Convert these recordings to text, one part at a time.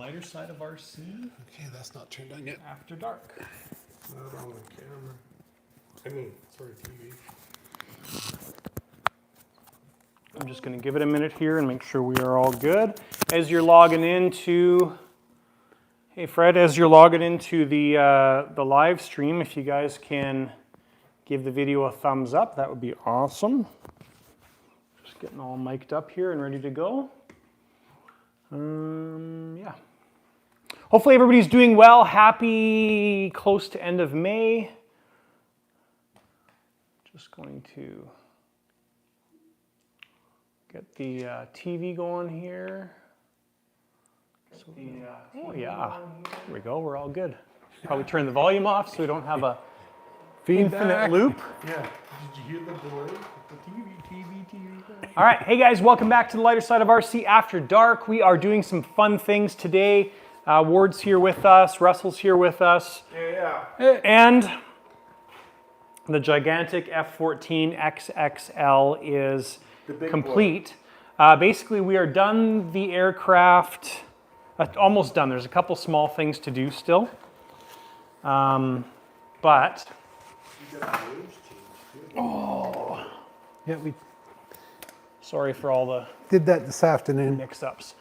lighter side of RC. Okay, that's not turned on yet. After dark. Not on the camera. I mean, sorry, TV. I'm just going to give it a minute here and make sure we are all good. As you're logging into, hey Fred, as you're logging into the live stream, if you guys can give the video a thumbs up, that would be awesome. Just getting all mic'd up here and ready to go. Yeah. Hopefully everybody's doing well. Happy close to end of May. Just going to get the TV going here. Oh yeah, there we go, we're all good. Probably turn the volume off so we don't have a infinite loop. Yeah, did you hear the delay? The TV. All right, hey guys, welcome back to the lighter side of RC After Dark. We are doing some fun things today. Ward's here with us, Russell's here with us. Yeah. And the gigantic F14 XXL is complete. Basically, we are done the aircraft, almost done. There's a couple small things to do still. But, oh, yeah, sorry for all the Did that this afternoon. mix-ups.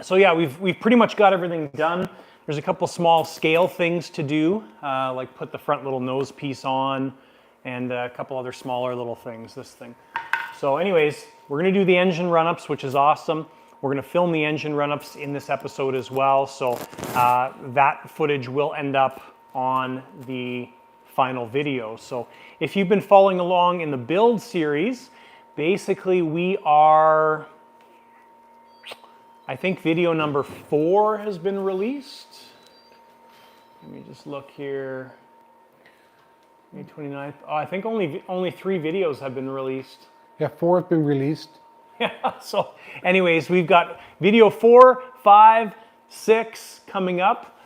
So yeah, we've pretty much got everything done. There's a couple small scale things to do, like put the front little nose piece on, and a couple other smaller little things, this thing. So anyways, we're gonna do the engine run-ups, which is awesome. We're gonna film the engine run-ups in this episode as well, so that footage will end up on the final video. So if you've been following along in the build series, basically we are, I think video number 4 has been released. Let me just look here. May 29th. Oh, I think only 3 videos have been released. Yeah, 4 have been released. Yeah, so anyways, we've got video 4, 5, 6 coming up.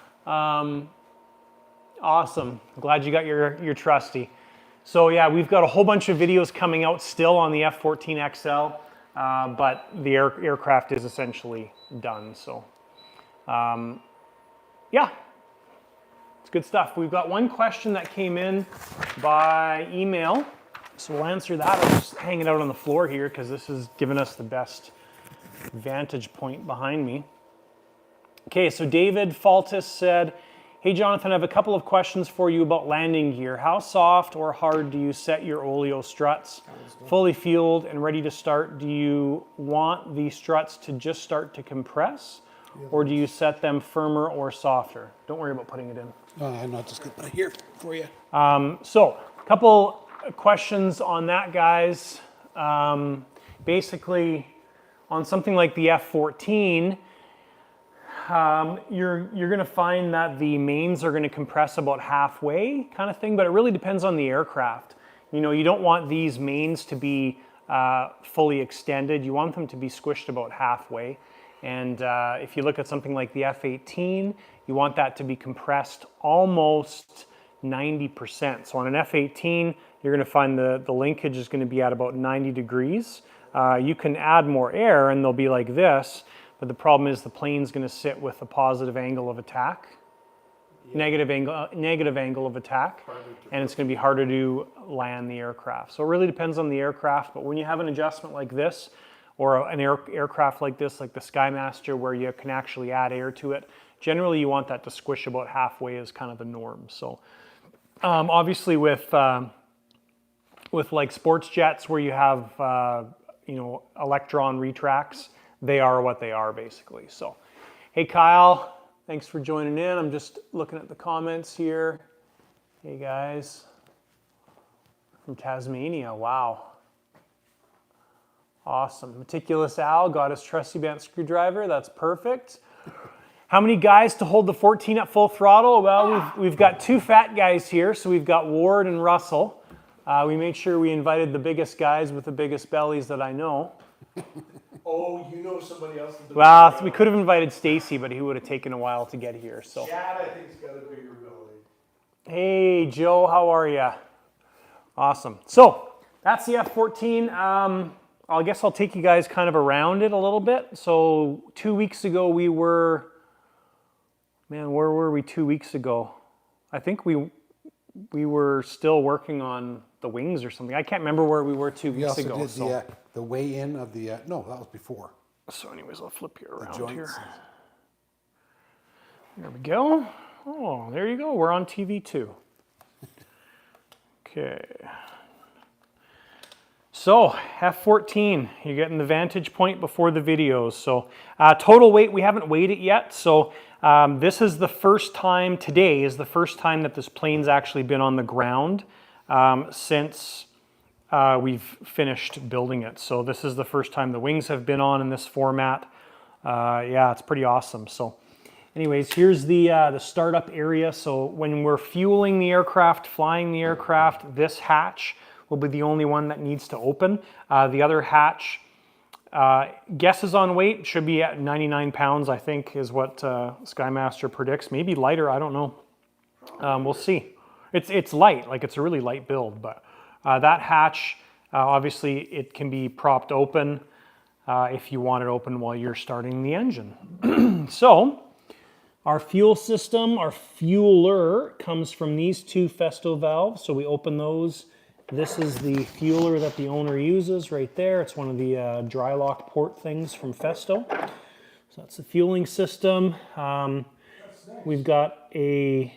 Awesome. Glad you got your trusty. So yeah, we've got a whole bunch of videos coming out still on the F14 XL, but the aircraft is essentially done. So yeah, it's good stuff. We've got one question that came in by email. So we'll answer that. I'll just hang it out on the floor here because this is giving us the best vantage point behind me. Okay, so David Faltis said, hey Jonathan, I have a couple of questions for you about landing gear. How soft or hard do you set your oleo struts? Fully fueled and ready to start, do you want the struts to just start to compress? Or do you set them firmer or softer? Don't worry about putting it in. I'm not just going to put it here for you. So a couple questions on that, guys. Basically, on something like the F14, you're going to find that the mains are going to compress about halfway kind of thing, but it really depends on the aircraft. You know, you don't want these mains to be fully extended. You want them to be squished about halfway. And if you look at something like the F18, you want that to be compressed almost 90%. So on an F18, you're going to find the linkage is going to be at about 90 degrees. You can add more air and they'll be like this, but the problem is the plane's going to sit with a positive angle of attack, negative angle of attack, and it's going to be harder to land the aircraft. So it really depends on the aircraft, but when you have an adjustment like this, or an aircraft like this, like the Skymaster, where you can actually add air to it, generally you want that to squish about halfway as kind of the norm. So obviously with like sports jets where you have electron retracts, they are what they are basically. So hey Kyle, thanks for joining in. I'm just looking at the comments here. Hey guys from Tasmania, wow. Awesome. Meticulous Al got his trusty bent screwdriver. That's perfect. How many guys to hold the 14 at full throttle? Well, we've got 2 fat guys here. So we've got Ward and Russell. We made sure we invited the biggest guys with the biggest bellies that I know. Oh, you know somebody else. Well, we could have invited Stacy, but he would have taken a while to get here. So. Chad, I think, has got a bigger belly. Hey, Joe, how are you? Awesome. So that's the F14. I guess I'll take you guys kind of around it a little bit. So 2 weeks ago we were, man, where were we 2 weeks ago? I think we were still working on the wings or something. I can't remember where we were 2 We weeks also ago. did So. the weigh in of the, no, that was before. So anyways, I'll flip you around joints. here. There we go. Oh, there you go. We're on TV too. Okay. So F14, you're getting the vantage point before the videos. So total weight, we haven't weighed it yet. So this is the first time, today is the first time that this plane's actually been on the ground since we've finished building it. So this is the first time the wings have been on in this format. Yeah, it's pretty awesome. So anyways, here's the startup area. So when we're fueling the aircraft, flying the aircraft, this hatch will be the only one that needs to open. The other hatch, guesses on weight, should be at 99 pounds, I think, is what Skymaster predicts. Maybe lighter, I don't know. We'll see. It's light, like it's a really light build, but that hatch, obviously it can be propped open if you want it open while you're starting the engine. So our fuel system, our fueler comes from these two Festo valves. So we open those. This is the fueler that the owner uses right there. It's one of the dry lock port things from Festo. So that's the fueling system. We've got a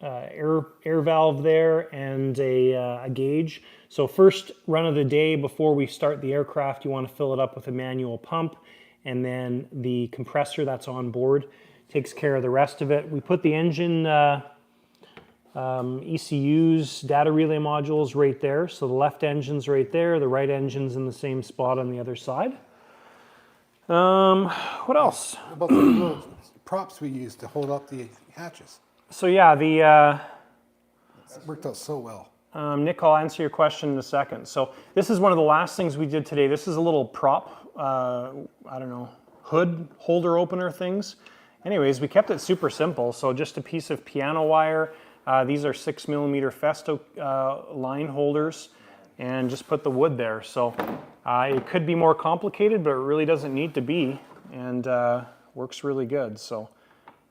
air valve there and a gauge. So first run of the day before we start the aircraft, you want to fill it up with a manual pump, and then the compressor that's on board takes care of the rest of it. We put the engine ECUs, data relay modules right there. So the left engine's right there, the right engine's in the same spot on the other side. What else? What about the little props we used to hold up the hatches? So yeah, the It worked out so well. Nick, I'll answer your question in a second. So this is one of the last things we did today. This is a little prop, I don't know, hood holder opener things. Anyways, we kept it super simple. So just a piece of piano wire. These are 6mm Festo line holders, and just put the wood there. So it could be more complicated, but it really doesn't need to be, and works really good. So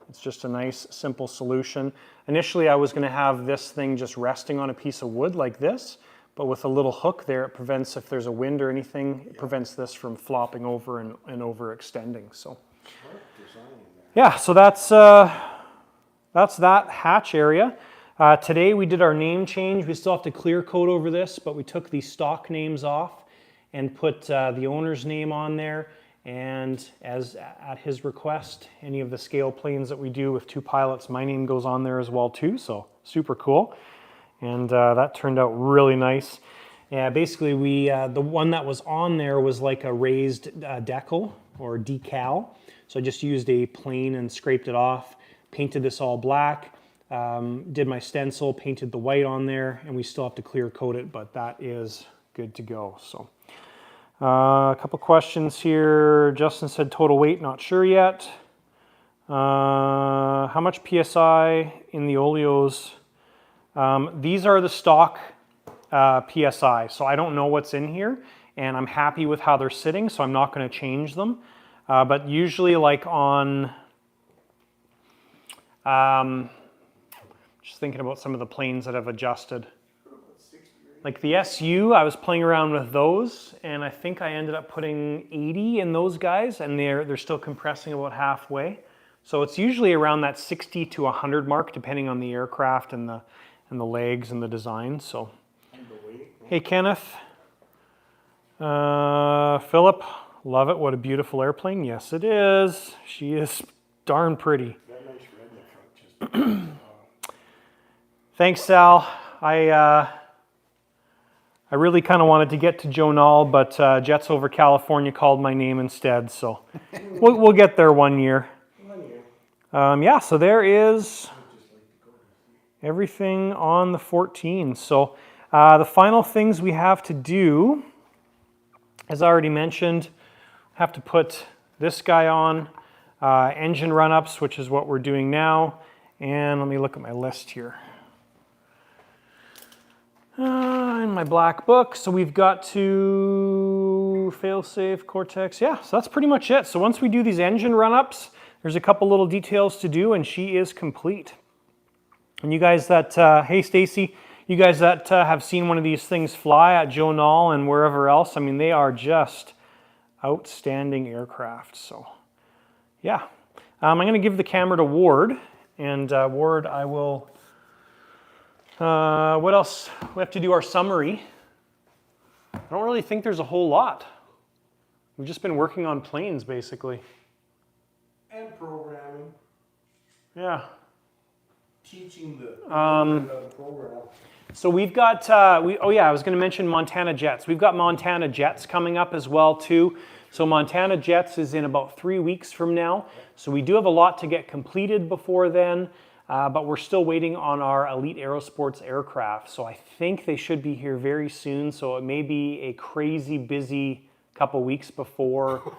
it's just a nice, simple solution. Initially, I was going to have this thing just resting on a piece of wood like this, but with a little hook there, it prevents, if there's a wind or anything, it prevents this from flopping over and overextending. So yeah, so that's that hatch area. Today we did our name change. We still have to clear coat over this, but we took the stock names off and put the owner's name on there. And as at his request, any of the scale planes that we do with two pilots, my name goes on there as well too. So super cool. And that turned out really nice. Yeah, basically the one that was on there was like a raised decal or decal. So I just used a plane and scraped it off, painted this all black, did my stencil, painted the white on there, and we still have to clear coat it, but that is good to go. So a couple questions here. Justin said total weight, not sure yet. How much PSI in the oleos? These are the stock PSI, so I don't know what's in here, and I'm happy with how they're sitting, so I'm not going to change them. But usually, like on, just thinking about some of the planes that have adjusted. Like the SU, I was playing around with those, and I think I ended up putting 80 in those guys, and they're still compressing about halfway. So it's usually around that 60 to 100 mark, depending on the aircraft and the legs and the design. So, hey Kenneth, Philip, love it. What a beautiful airplane. Yes, it is. She is darn pretty. Thanks, Sal. I really kind of wanted to get to Joe Nall, but Jets Over California called my name instead, so we'll get there one year. Yeah, so there is everything on the 14. So the final things we have to do, as I already mentioned, have to put this guy on, engine run-ups, which is what we're doing now, and let me look at my list here. In my black book, so we've got to failsafe, Cortex. Yeah, so that's pretty much it. So once we do these engine run-ups, there's a couple little details to do, and she is complete. And you guys that, hey Stacy, you guys that have seen one of these things fly at Joe Nall and wherever else, I mean, they are just outstanding aircraft. So yeah, I'm going to give the camera to Ward, and Ward, I will, what else? We have to do our summary. I don't really think there's a whole lot. We've just been working on planes, basically. And programming, Yeah. teaching the program. So we've got, I was going to mention Montana Jets. We've got Montana Jets coming up as well, too. So Montana Jets is in about 3 weeks from now. So we do have a lot to get completed before then, but we're still waiting on our Elite Aerosports aircraft. So I think they should be here very soon. So it may be a crazy busy couple weeks before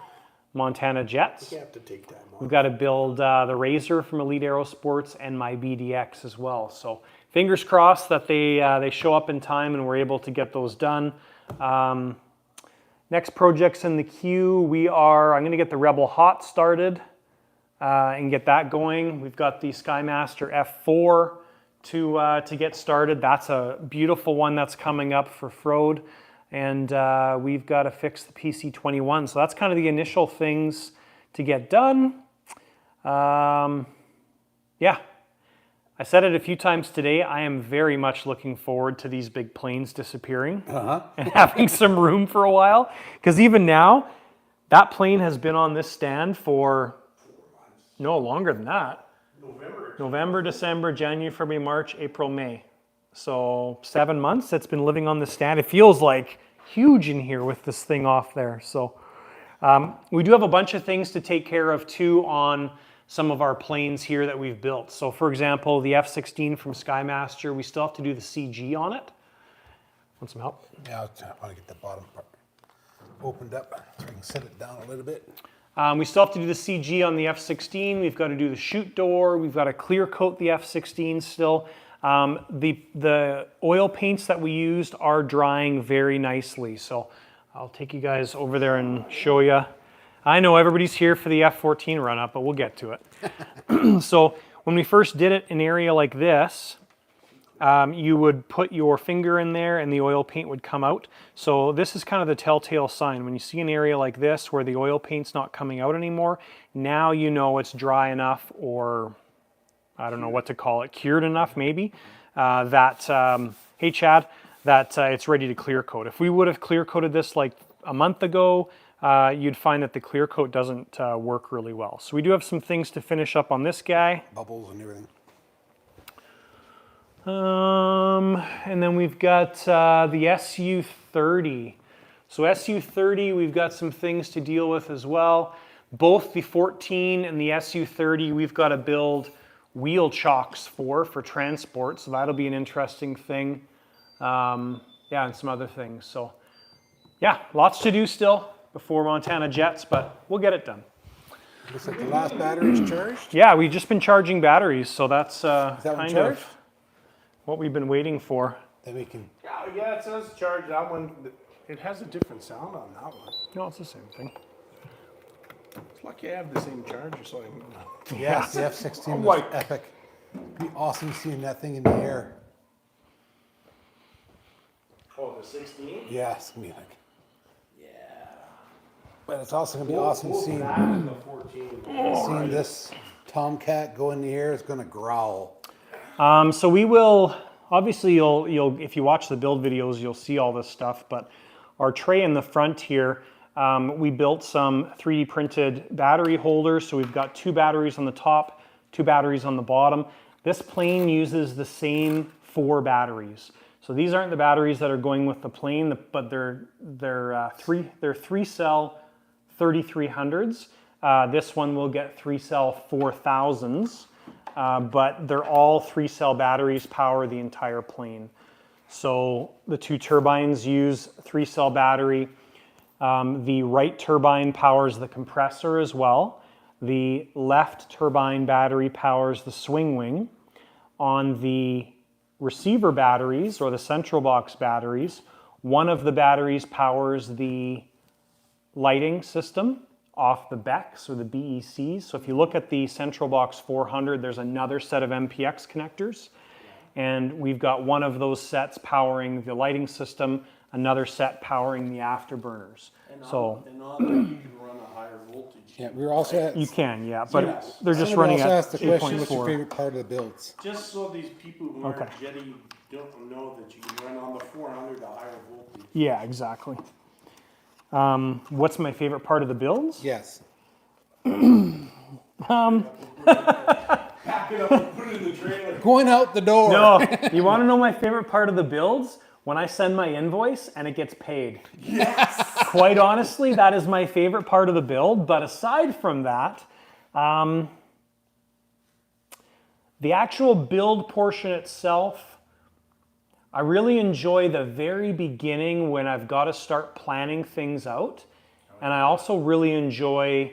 Montana Jets. You have to take time off. We've got to build the Razor from Elite Aerosports and my BDX as well. So fingers crossed that they show up in time and we're able to get those done. Next projects in the queue, I'm going to get the Rebel Hot started and get that going. We've got the Skymaster F4 to get started. That's a beautiful one that's coming up for Frode. And we've got to fix the PC-21. So that's kind of the initial things to get done. Yeah, I said it a few times today. I am very much looking forward to these big planes disappearing and having some room for a while. Because even now, that plane has been on this stand for no longer than that. November, December, January, February, March, April, May. So 7 months it's been living on the stand. It feels like huge in here with this thing off there. So we do have a bunch of things to take care of too on some of our planes here that we've built. So for example, the F14 from Skymaster, we still have to do the CG on it. Want some help? Yeah, I want to get the bottom part opened up so I can set it down a little bit. We still have to do the CG on the F16. We've got to do the chute door. We've got to clear coat the F16 still. The oil paints that we used are drying very nicely. So I'll take you guys over there and show you. I know everybody's here for the F14 run-up, but we'll get to it. So when we first did it in an area like this, you would put your finger in there and the oil paint would come out. So this is kind of the telltale sign. When you see an area like this where the oil paint's not coming out anymore, now you know it's dry enough, or I don't know what to call it, cured enough maybe, hey Chad, that it's ready to clear coat. If we would have clear coated this like a month ago, you'd find that the clear coat doesn't work really well. So we do have some things to finish up on this guy. Bubbles and everything. And then we've got the SU-30. So SU-30, we've got some things to deal with as well. Both the 14 and the SU-30, we've got to build wheel chocks for transport. So that'll be an interesting thing. Yeah, and some other things. So yeah, lots to do still before Montana Jets, but we'll get it done. Looks like the last battery is charged. Yeah, we've just been charging batteries, so that's Is that one kind charged? of what we've been waiting for. Then we can. Yeah, it says charge that one. It has a different sound on that one. No, it's the same thing. It's lucky I have the same charger, so I can. Yes, the F16 I'm was like- epic. It'd be awesome seeing that thing in the air. Oh, the 16? Yeah, it's gonna be like. Yeah. But it's also gonna be awesome seeing that and the 14. this Tomcat go in the air. It's gonna growl. So we will, obviously you'll if you watch the build videos, you'll see all this stuff, but our tray in the front here, we built some 3D printed battery holders. So we've got 2 batteries on the top, 2 batteries on the bottom. This plane uses the same 4 batteries. So these aren't the batteries that are going with the plane, but they're 3-cell 3300s. This one will get 3-cell 4000s. But they're all 3-cell batteries, power the entire plane. So the 2 turbines use 3-cell battery. The right turbine powers the compressor as well. The left turbine battery powers the swing wing. On the receiver batteries, or the central box batteries, one of the batteries powers the lighting system off the BECs or the BECs. So if you look at the Central Box 400, there's another set of MPX connectors. And we've got one of those sets powering the lighting system, another set powering the afterburners. And So on that you can run a higher voltage. Yeah, we were also at, you can, yeah, but Yes. they're just somebody running also at asked the question, what's your 8.4. favorite part of the builds? Just so these people who aren't Okay. jetty don't know that you can run on the 400 a higher voltage. Yeah, exactly. What's my favorite part of the builds? Yes. Pack it up and put it in the trailer. Going out the door. No, you want to know my favorite part of the builds? When I send my invoice and it gets paid. Yes. Quite honestly, that is my favorite part of the build. But aside from that, the actual build portion itself, I really enjoy the very beginning when I've got to start planning things out. And I also really enjoy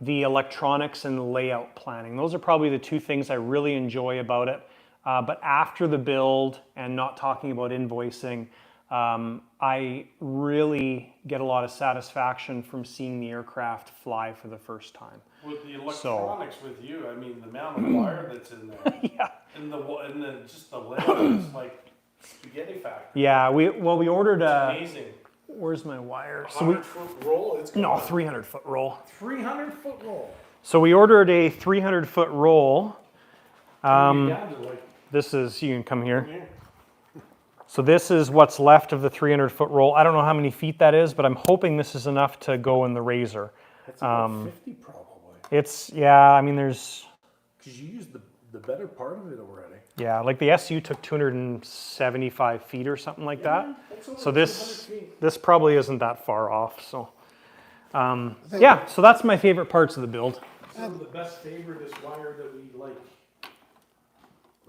the electronics and the layout planning. Those are probably the two things I really enjoy about it. But after the build, and not talking about invoicing, I really get a lot of satisfaction from seeing the aircraft fly for the first time. With the electronics with you, I mean, the amount of wire that's in there. Yeah. And the just the layout is like spaghetti factory. Yeah, we ordered a, Amazing. where's my wire? So we, 100-foot roll, it's no, got 300-foot roll. 300-foot roll. So we ordered a 300-foot roll. Down to like This is, you can come here. here. So this is what's left of the 300-foot roll. I don't know how many feet that is, but I'm hoping this is enough to go in the Razor. That's about 50 probably. It's, yeah, I mean, there's, Because you used the better part of it already. yeah, like the SU took 275 feet or something like that. That's over So 200 this feet. this probably isn't that far off. So yeah, so that's my favorite parts of the build. Some of the best favorite is wire that we like.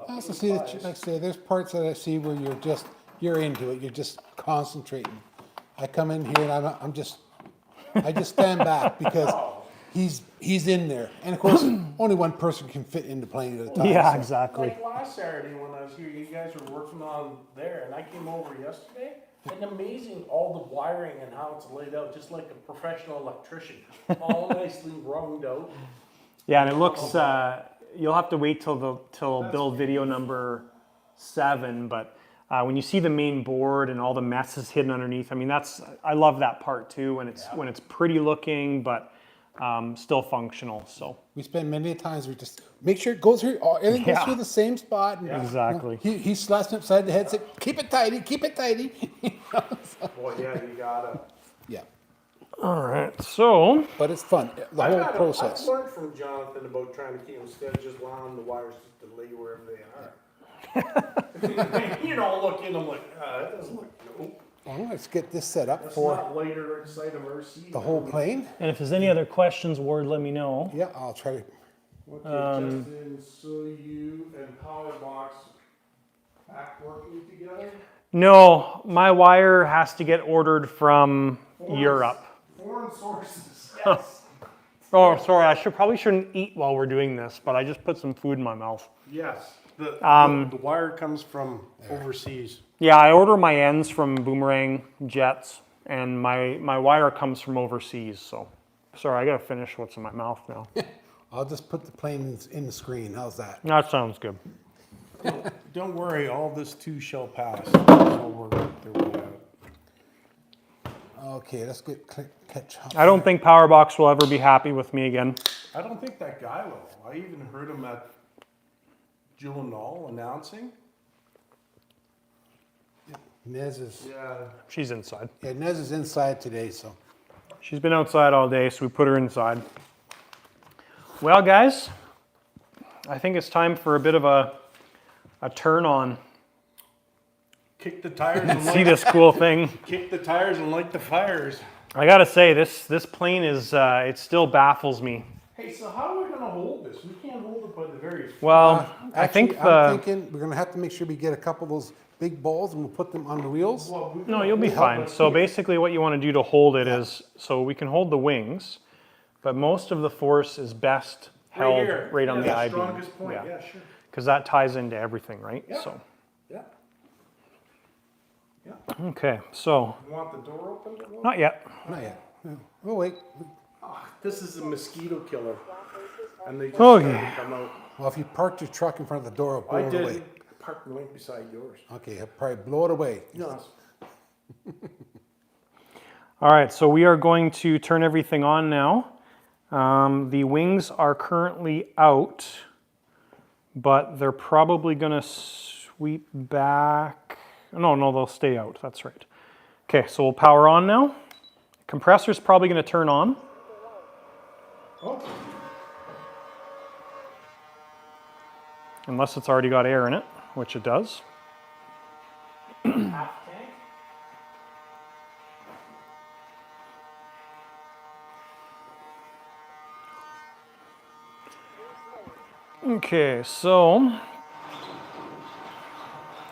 I also see that, like I say, there's parts that I see where you're into it, you're just concentrating. I come in here and I just stand back because he's in there. And of course, only one person can fit in the plane at a time. Yeah, so- exactly. Like last Saturday when I was here, you guys were working on there, and I came over yesterday, and amazing all the wiring and how it's laid out, just like a professional electrician, all nicely runged out. Yeah, and it looks. You'll have to wait till build video number 7, but when you see the main board and all the messes hidden underneath, I mean I love that part too when it's pretty looking but still functional. So We spend many times, we just make sure it goes through, everything goes Yeah. through the same spot. And, Exactly. He slaps me upside the head, said, keep it tidy, keep it tidy. Boy, yeah, you gotta. Yeah, all right, so but it's fun, the whole process. I've learned from Jonathan about trying to keep them instead of just allowing the wires just to lay wherever they are. You know, look in them like, that doesn't look, nope. Well, let's get this set up That's for not later inside of RC. the whole plane. and if there's any other questions, Ward, let me know. Yeah, I'll try to, Okay, Justin, so you and Power Box back working together? No, my wire has to get ordered from Europe. Foreign sources, yes. Oh, sorry, I probably shouldn't eat while we're doing this, but I just put some food in my mouth. Yes, the wire comes from overseas. Yeah, I order my ends from Boomerang Jets, and my wire comes from overseas. So, sorry, I gotta finish what's in my mouth now. I'll just put the plane in the screen, how's that? That sounds good. Don't worry, all this too shall pass. So we're their way out. Okay, let's catch up. I don't think Powerbox will ever be happy with me again. I don't think that guy will. I even heard him at Jill and All announcing. Nez is, Yeah. She's inside. yeah, Nez is inside today, so. She's been outside all day, so we put her inside. Well, guys, I think it's time for a bit of a turn on. Kick the tires and See this cool thing. kick the tires and light the fires. I gotta say, this plane is, it still baffles me. Hey, so how are we gonna hold this? We can't hold it by the very front. Well, I think Actually, the, I'm thinking we're gonna have to make sure we get a couple of those big balls and we'll put them on the wheels. Well, we no, you'll be fine. So basically what you want to do to hold it is, so we can hold the wings, but most of the force is best held here. right on Yeah, the I-beam. strongest point. Yeah, sure. Because that ties into everything, right? Yeah. So, Yeah. Yeah. okay, so, You want the door open? not yet. Not yet. Oh, wait. This is a mosquito killer. And they just Okay. started to come out. Well, if you parked your truck in front of the door, it'll blow I it did away. park right beside yours. Okay, I'll probably blow it away. Yes. All right, so we are going to turn everything on now. The wings are currently out, but they're probably going to sweep back. No, they'll stay out. That's right. Okay, so we'll power on now. Compressor's probably going to turn on. Oh, Unless it's already got air in it, which it does. Okay, so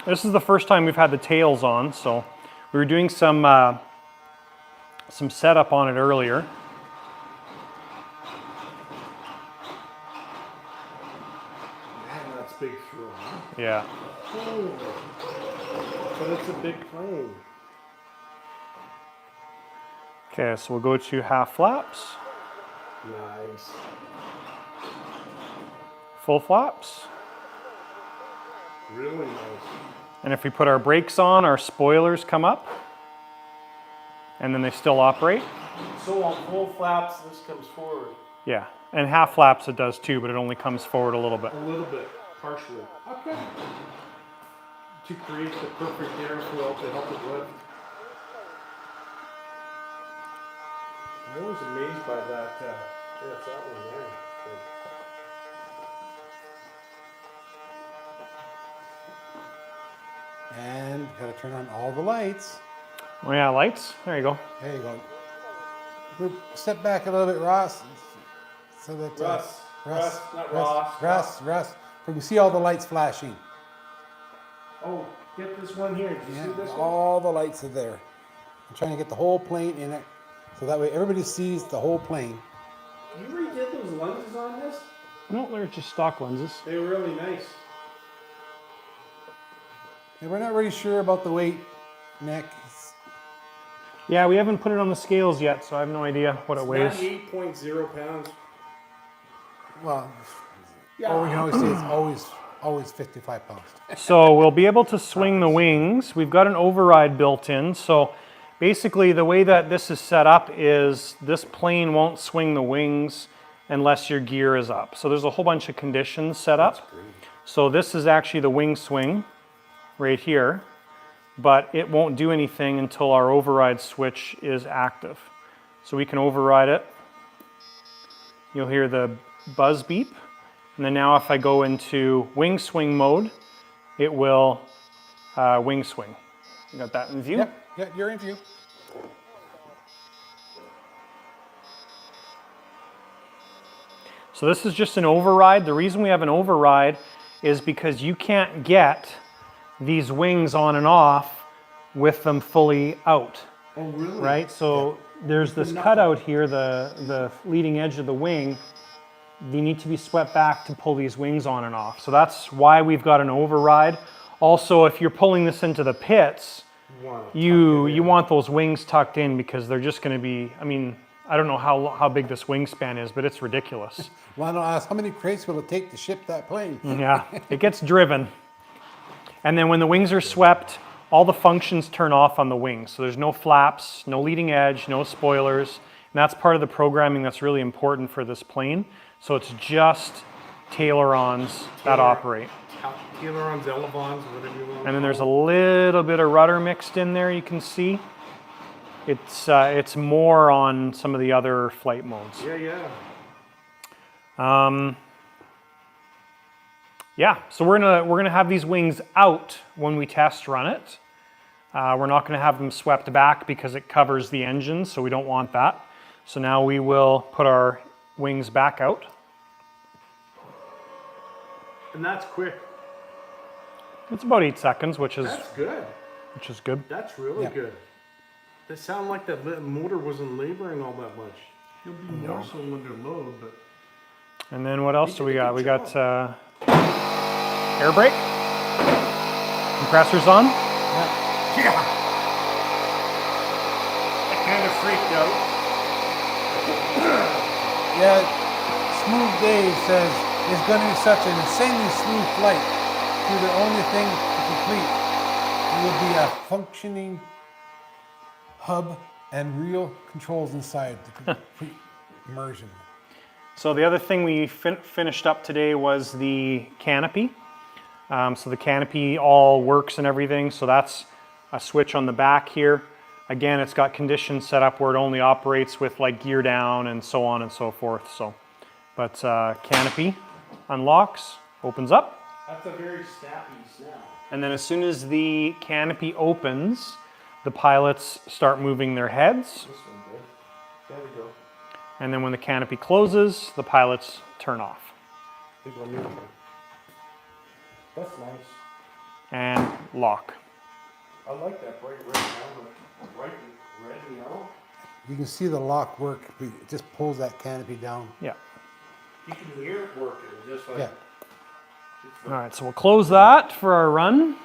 this is the first time we've had the tails on, so we were doing some setup on it earlier. man, that's big throw, huh? Yeah. Oh, but it's a big plane. Okay, so we'll go to half flaps, Nice. full flaps, Really nice. and if we put our brakes on, our spoilers come up, and then they still operate. So on full flaps, this comes forward Yeah, and half flaps it does too, but it only comes forward a little bit. a little bit, partially. Okay. To create the perfect airflow to help it lift. I'm always amazed by that. Yeah, it's that one there. And gotta turn on all the lights. Oh yeah, lights. There you go. There you go. Step back a little bit, Ross. So that Russ, not Ross. Russ. We can see all the lights flashing. Oh, get this one here. Did you Yeah, see this one? all the lights are there. I'm trying to get the whole plane in it, so that way everybody sees the whole plane. You redid those lenses on this? No, they're just stock lenses. They were really nice. And we're not really sure about the weight, Nick. Yeah, we haven't put it on the scales yet, so I have no idea what it weighs. 98.0 pounds. Well, Yeah. all we can always say it's always 55 pounds. So we'll be able to swing the wings. We've got an override built in. So basically the way that this is set up is this plane won't swing the wings unless your gear is up. So there's a whole bunch of conditions set up. So this is actually the wing swing right here, but it won't do anything until our override switch is active. So we can override it. You'll hear the buzz beep. And then now if I go into wing swing mode, it will wing swing. You got that in view? Yep, yeah, you're in view. So this is just an override. The reason we have an override is because you can't get these wings on and off with them fully out, Oh, really? right? So there's this cutout here, the leading edge of the wing. They need to be swept back to pull these wings on and off. So that's why we've got an override. Also, if you're pulling this into the pits, you want those wings tucked in because they're just going to be, I mean, I don't know how big this wingspan is, but it's ridiculous. Well, I don't ask, how many crates will it take to ship that plane? Yeah, it gets driven. And then when the wings are swept, all the functions turn off on the wings. So there's no flaps, no leading edge, no spoilers. And that's part of the programming that's really important for this plane. So it's just tailerons that operate. Ailerons, elevons, whatever you want. And then there's a little bit of rudder mixed in there, you can see. It's more on some of the other flight modes. Yeah. Yeah, so we're gonna have these wings out when we test run it. We're not gonna have them swept back because it covers the engine, so we don't want that. So now we will put our wings back out. And that's quick. It's about 8 seconds, which is That's good. good. That's really Yeah. good. They sound like that motor wasn't laboring all that much. He'll be more so under load, but And then what else do we did a got? good We got air brake, compressors on. I kind of freaked out. Yeah, Smooth Dave says it's going to be such an insanely smooth flight. Through the only thing to complete, it will be a functioning hub and real controls inside the complete immersion. So the other thing we finished up today was the canopy. So the canopy all works and everything. So that's a switch on the back here. Again, it's got conditions set up where it only operates with like gear down and so on and so forth. So, but canopy unlocks, opens up. That's a very snappy snap. And then as soon as the canopy opens, the pilots start moving their heads. This one good. There we go. And then when the canopy closes, the pilots turn off. Big one neutral. That's nice. And lock. I like that bright red helmet. Bright red and yellow. You can see the lock work. It just pulls that canopy down. Yeah. You can hear it working, just like. Yeah. All right, so we'll close that for our run.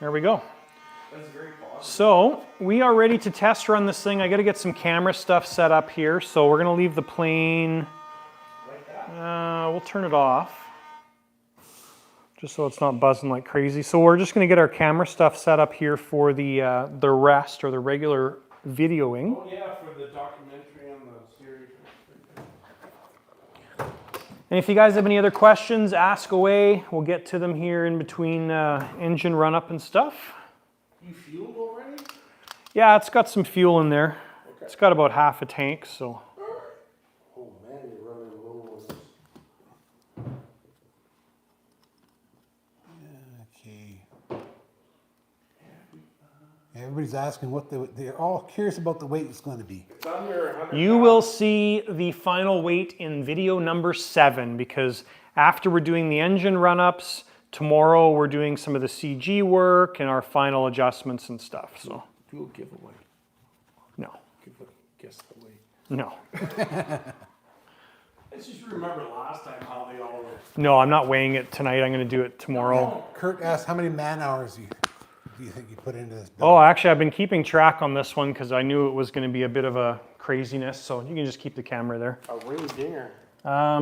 There we go. That's very positive. So we are ready to test run this thing. I got to get some camera stuff set up here. So we're going to leave the plane. Like that? We'll turn it off, just so it's not buzzing like crazy. So we're just going to get our camera stuff set up here for the rest or the regular videoing. Oh yeah, for the documentary on the series. And if you guys have any other questions, ask away. We'll get to them here in between engine run-up and stuff. You fueled already? Yeah, it's got some fuel in there. Okay. It's got about half a tank, so. Oh man, you're running low on this. Okay. Everybody's asking what they're all curious about the weight it's going to be. It's under 100 You will see the final weight in video number 7, because after we're doing the engine run-ups, tomorrow we're doing some of the CG work and our final adjustments and stuff, so. Do a giveaway. No, Guess the weight. no. Let's just remember last time how they all were. No, I'm not weighing it tonight. I'm going to do it tomorrow. Kurt asked how many man hours do you think you put into this build? Oh, actually, I've been keeping track on this one because I knew it was going to be a bit of a craziness, so you can just keep the camera there. A ring dinger.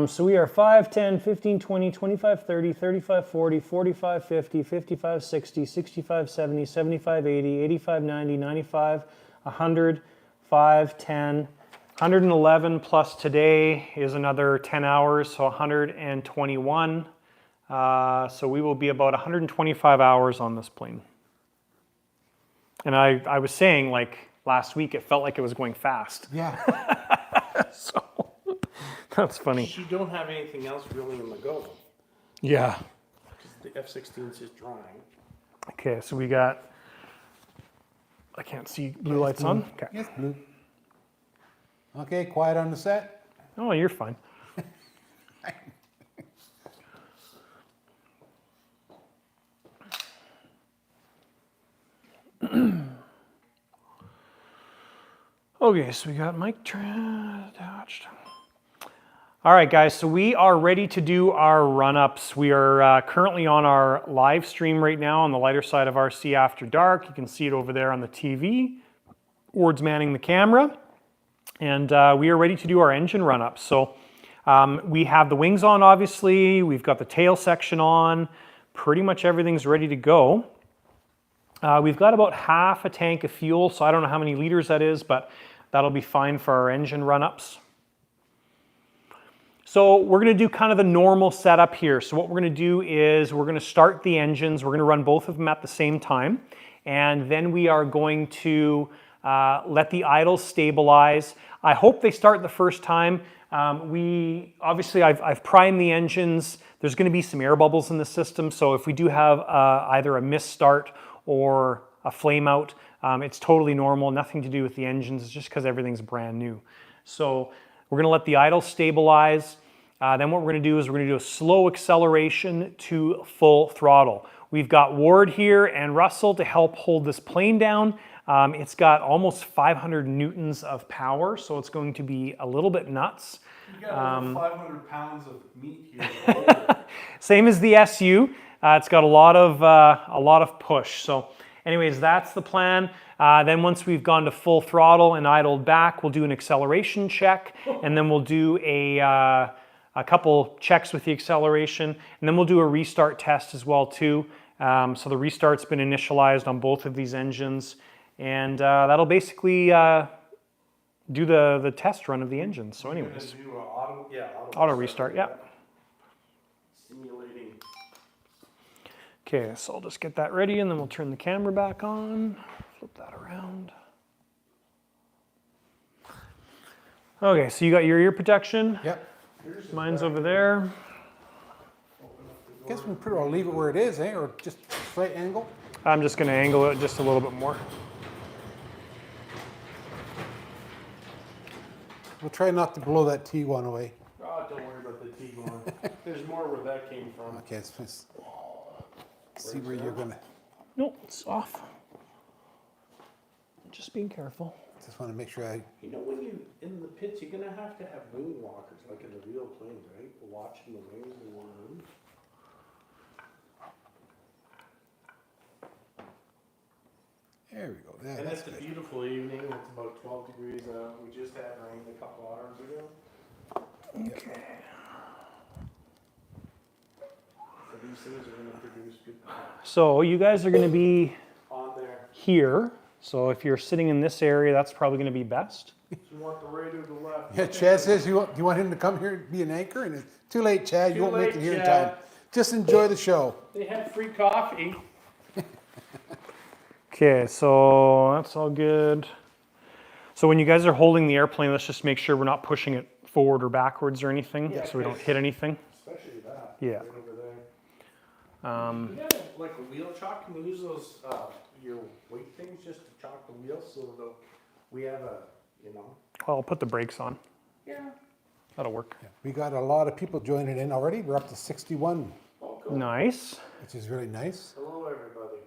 So we are 5, 10, 15, 20, 25, 30, 35, 40, 45, 50, 55, 60, 65, 70, 75, 80, 85, 90, 95, 100, 5, 10, 111 plus today is another 10 hours, so 121. So we will be about 125 hours on this plane. And I was saying, like, last week, it felt like it was going fast. Yeah. So that's funny. You don't have anything else really in the go. Yeah. The F-16 is just drying. Okay, so we got, I can't see blue lights on. Okay. Yes, blue. Okay, quiet on the set. Oh, you're fine. Okay, so we got mic attached. All right, guys, so we are ready to do our run-ups. We are currently on our live stream right now on the lighter side of RC After Dark. You can see it over there on the TV. Ward's manning the camera. And we are ready to do our engine run-ups. So we have the wings on, obviously. We've got the tail section on. Pretty much everything's ready to go. We've got about half a tank of fuel, so I don't know how many liters that is, but that'll be fine for our engine run-ups. So we're going to do kind of the normal setup here. So what we're going to do is we're going to start the engines. We're going to run both of them at the same time. And then we are going to let the idles stabilize. I hope they start the first time. Obviously I've primed the engines. There's going to be some air bubbles in the system. So if we do have either a missed start or a flame out, it's totally normal, nothing to do with the engines. It's just because everything's brand new. So we're going to let the idles stabilize. Then what we're going to do is we're going to do a slow acceleration to full throttle. We've got Ward here and Russell to help hold this plane down. It's got almost 500 newtons of power, so it's going to be a little bit nuts. You got over 500 pounds of meat here. Same as the SU. It's got a lot of push. So anyways, that's the plan. Then once we've gone to full throttle and idled back, we'll do an acceleration check, and then we'll do a couple checks with the acceleration, and then we'll do a restart test as well too. So the restart's been initialized on both of these engines, and that'll basically do the test run of the engines. So anyways, Do auto, yeah, auto restart, yeah. Simulating. Okay, so I'll just get that ready, and then we'll turn the camera back on, flip that around. Okay, so you got your ear protection. Yep. Mine's over there. I guess we pretty well leave it where it is, eh? Or just straight angle. I'm just going to angle it just a little bit more. We'll try not to blow that T1 away. Oh, don't worry about the T1. There's more where that came from. Okay, let's see where you're gonna. Nope, it's off. Just being careful. Just want to make sure I. You know, when you're in the pits, you're gonna have to have wing walkers, like in the real planes, right? Watching the wings and whatnot. There we go. Yeah, And that's it's a good. beautiful evening. It's about 12 degrees out. We just had rain a couple hours ago. Okay. So these things are gonna produce good So you guys are going to be on there. here. So if you're sitting in this area, that's probably going to be best. So you want the right or the left? Yeah, Chad says you want him to come here and be an anchor, and it's too late, Chad. Too You won't make late, it here in Chad. time. Just enjoy the show. They had free coffee. Okay, so that's all good. So when you guys are holding the airplane, let's just make sure we're not pushing it forward or backwards or anything, Yeah, so we don't hit anything. Especially that. Yeah. Right over there. You got like a wheel chock. Can we use those your weight things just to chock the wheels so that we have a, you know? Well, I'll put the brakes on. Yeah. That'll work. We got a lot of people joining in already. We're up to 61, Oh, cool. Nice. which is really nice. Hello, everybody.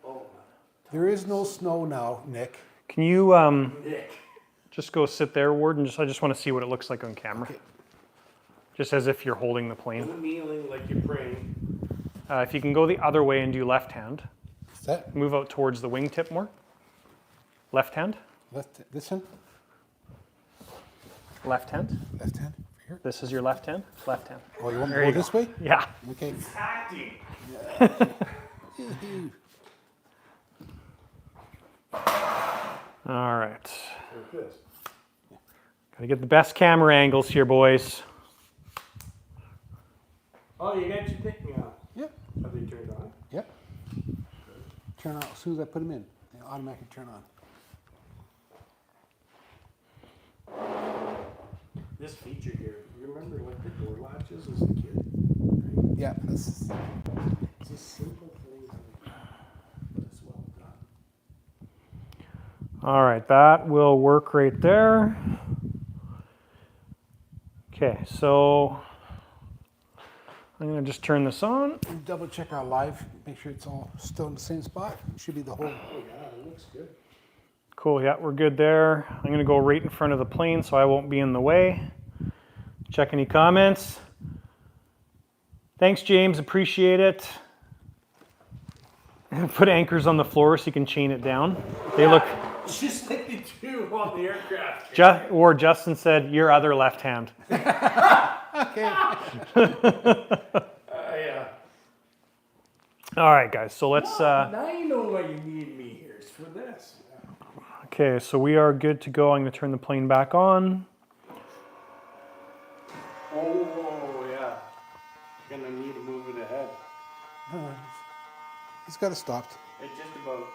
Oh, There is no snow now, Nick. Can you Nick. just go sit there, Ward, and I just want to see what it looks like on camera. Okay. Just as if you're holding the plane. I'm kneeling like you're praying. If you can go the other way and do left hand, Is that move out towards the wingtip more. Left hand, left? This one? left hand. Left hand? Over here? This is your left hand, left hand. Oh, you want me There to you go this way? Yeah. Okay. Acting. All right. Like this. Gotta get the best camera angles here, boys. Oh, you got your thing? Yeah. Yep. Are they turned on? Yep. Turn on as soon as I put them in. They automatically turn on. This feature here, you remember like the door latches as a kid? Right? Yeah. That's, It's just simple things like that, but it's well done. All right, that will work right there. Okay, so I'm gonna just turn this on. double check our live. Make sure it's all still in the same spot. Should be the whole. Oh yeah, it looks good. Cool, yeah, we're good there. I'm gonna go right in front of the plane so I won't be in the way. Check any comments. Thanks, James, appreciate it. Put anchors on the floor so you can chain it down. They look, Just like they do on the aircraft. or Justin said, your other left hand. Okay. Yeah. All right, guys, so let's, Now you know why you need me here. It's for this. okay, so we are good to go. I'm gonna turn the plane back on. Oh yeah. Gonna need to move it ahead. He's got it stopped. It's just about.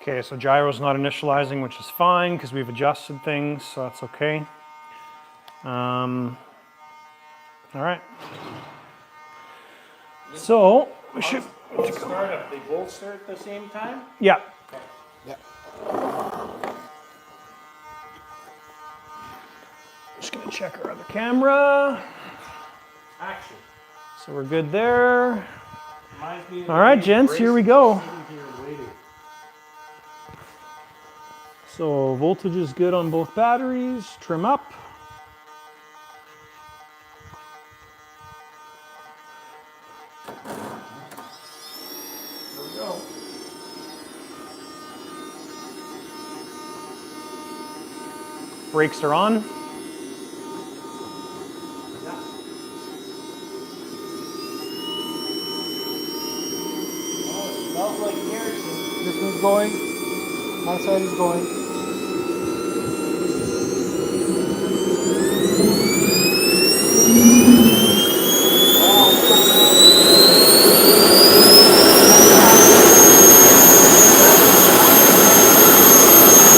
Okay, so gyro's not initializing, which is fine because we've adjusted things, so that's okay. All right. So we should, Let's start up. They both start at the same time? yeah. Yeah. Just gonna check our other camera. Action. So we're good there. Reminds me of All right, the gents, here we racing, go. sitting here waiting. So voltage is good on both batteries. Trim up. Brakes are on. Oh, it smells like Garrison. This one's going. My side is going.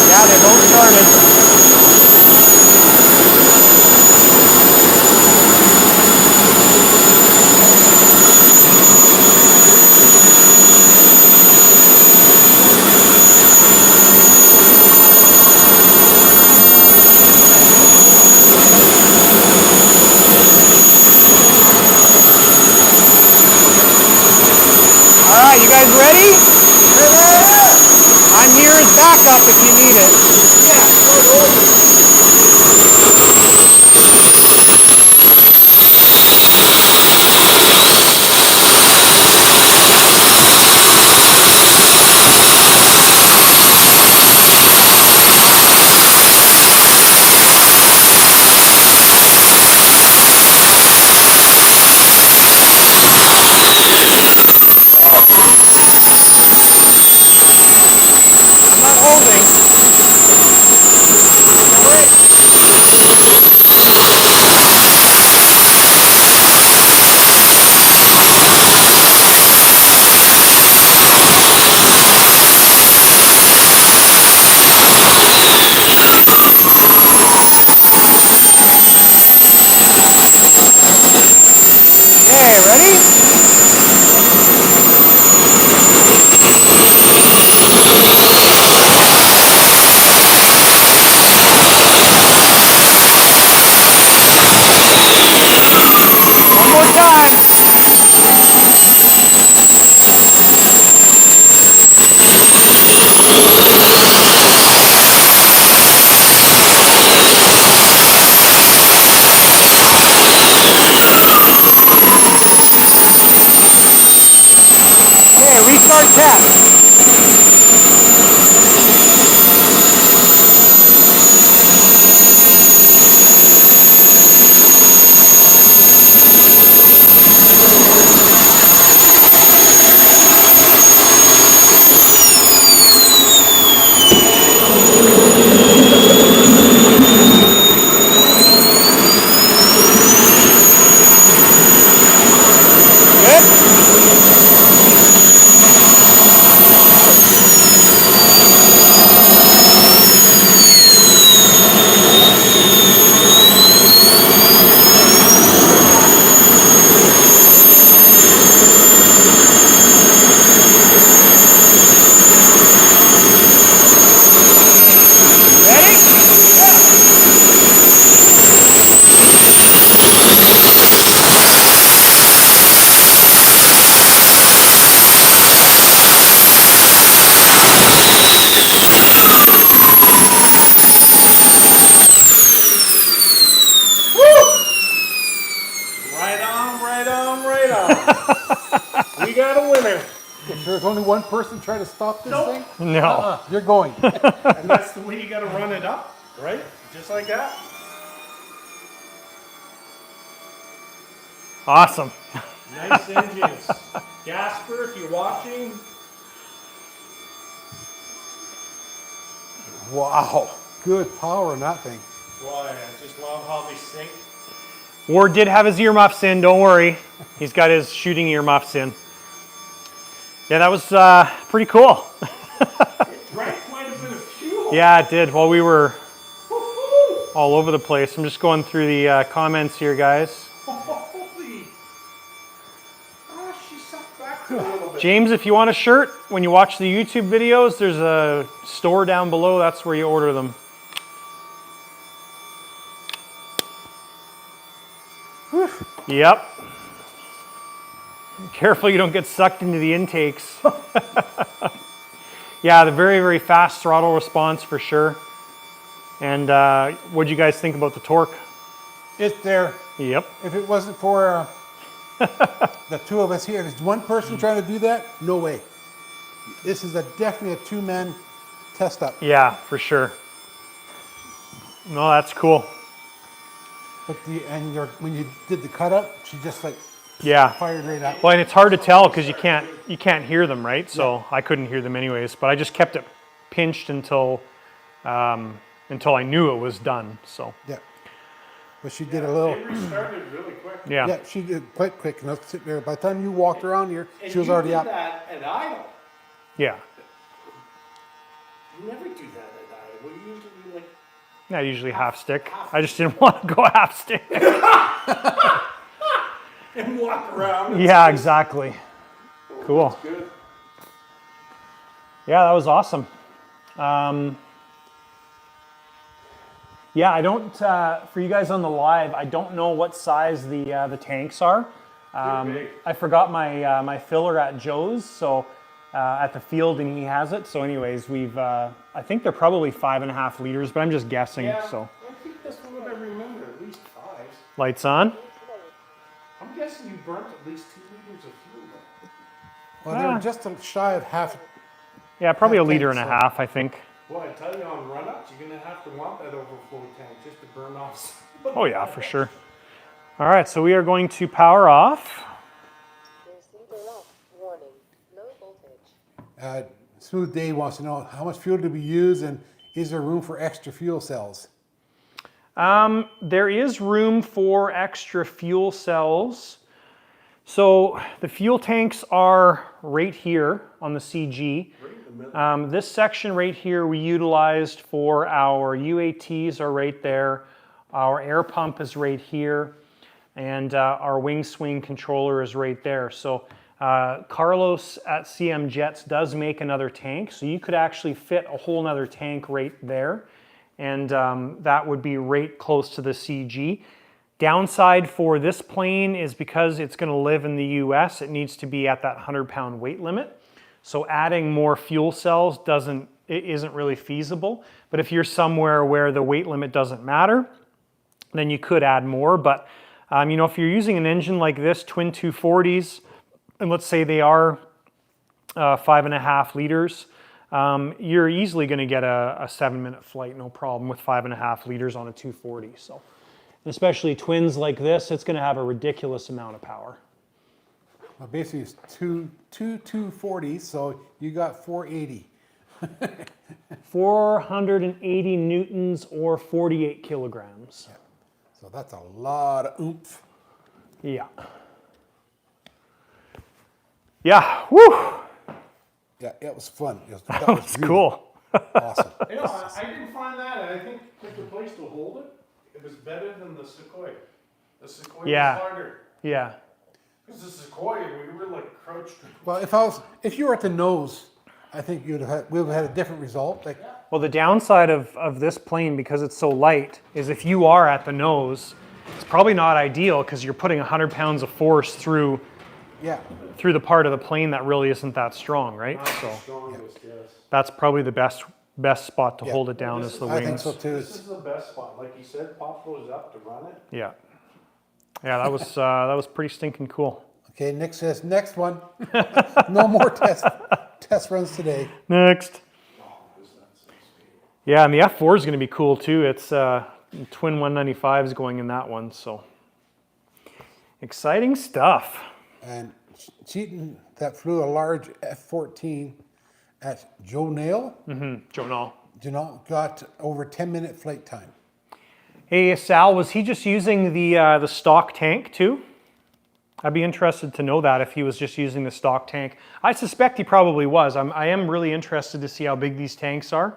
Yeah, they both started. All right, you guys ready? I'm here as backup if you need it. I'm not holding. Okay, ready? One more time. Okay, restart test. Good? Ready? Right on, right on, right on. We got a winner. If there's only one person trying to stop this Nope. thing, No. you're going. And that's the way you gotta run it up, right? Just like that. Awesome. Nice engines. Gasper, if you're watching, Wow. Good power on that thing. boy, I just love how they sink. Ward did have his earmuffs in, don't worry. He's got his shooting earmuffs in. Yeah, that was pretty cool. It drank quite a bit of fuel. Yeah, it did. While we were Woo-hoo. all over the place. I'm just going through the comments here, guys. Holy. Ah, she sucked back a little bit. James, if you want a shirt, when you watch the YouTube videos, there's a store down below. That's where you order them. Yep. Careful you don't get sucked into the intakes. Yeah, the very, very fast throttle response for sure. And what do you guys think about the torque? It's there. Yep. If it wasn't for the two of us here, if there's one person trying to do that, no way. This is definitely a two-man test up. Yeah, for sure. No, that's cool. But when you did the cut up, she just like Yeah. fired right up. Well, and it's hard to tell because you can't hear them, right? So I couldn't hear them anyways. But I just kept it pinched until I knew it was done. So Yeah. But she did a little. It restarted really quick. yeah. Yeah, she did quite quick. And I was sitting there. By the time you walked around here, And she was you already did up. that at idle. Yeah. You never do that at idle. What do you usually like? Yeah, usually half stick. I just didn't want to go half stick. And walk around. Yeah, exactly. Cool. Good. Yeah, that was awesome. Yeah, I don't, for you guys on the live, I don't know what size the tanks are. Big. I forgot my filler at Joe's, so at the field, and he has it. So anyways, I think they're probably 5.5 liters, but I'm just guessing, Yeah, so. I think that's what I remember, at least 5. Lights on? I'm guessing you burnt at least 2 liters of fuel. Well, they were just shy of half. Yeah, probably a Half liter tank, and a so- half, I think. Well, I tell you, on run-ups, you're going to have to want that overflow tank just to burn off. Oh yeah, for sure. All right, so we are going to power off. Receiver off. Warning. Low voltage. Smooth Dave wants to know how much fuel did we use, and is there room for extra fuel cells? There is room for extra fuel cells. So the fuel tanks are right here on the CG. This section right here we utilized for our UATs are right there. Our air pump is right here. And our wing swing controller is right there. So Carlos at CM Jets does make another tank. So you could actually fit a whole nother tank right there. And that would be right close to the CG. Downside for this plane is because it's going to live in the US, it needs to be at that 100-pound weight limit. So adding more fuel cells isn't really feasible. But if you're somewhere where the weight limit doesn't matter, then you could add more. But you know, if you're using an engine like this, twin 240s, and let's say they are 5.5 liters, you're easily going to get a 7-minute flight, no problem, with 5.5 liters on a 240. So, and especially twins like this, it's going to have a ridiculous amount of power. Well, basically, it's two 240s, so you got 480. 480 newtons or 48 kilograms. Yeah. So that's a lot of oomph. Yeah. Yeah, woo! Yeah, it was fun. That was cool. Awesome. You know, I didn't find that, and I think the place to hold it, it was better than the Sequoia. The Sequoia Yeah. was harder. Yeah. Because the Sequoia, we were like crouched. Well, if you were at the nose, I think we would have had a different result. Like, Well, the downside of this plane, because it's so light, is if you are at the nose, it's probably not ideal because you're putting 100 pounds of force through yeah, the part of the plane that really isn't that strong, right? So Strongest, yes. that's probably the best spot to Yeah. hold it down is the I think wings. so too. This is the best spot. Like you said, Pop goes up to run it. Yeah. Yeah, that was pretty stinking cool. Okay, Nick says, next one. No more test runs today. Next. Yeah, and the F4 is going to be cool too. It's twin 195s going in that one, so exciting stuff. And Cheaton, that flew a large F14 at Joe Nail, Joe Nall. got over 10-minute flight time. Hey Sal, was he just using the stock tank too? I'd be interested to know that if he was just using the stock tank. I suspect he probably was. I am really interested to see how big these tanks are.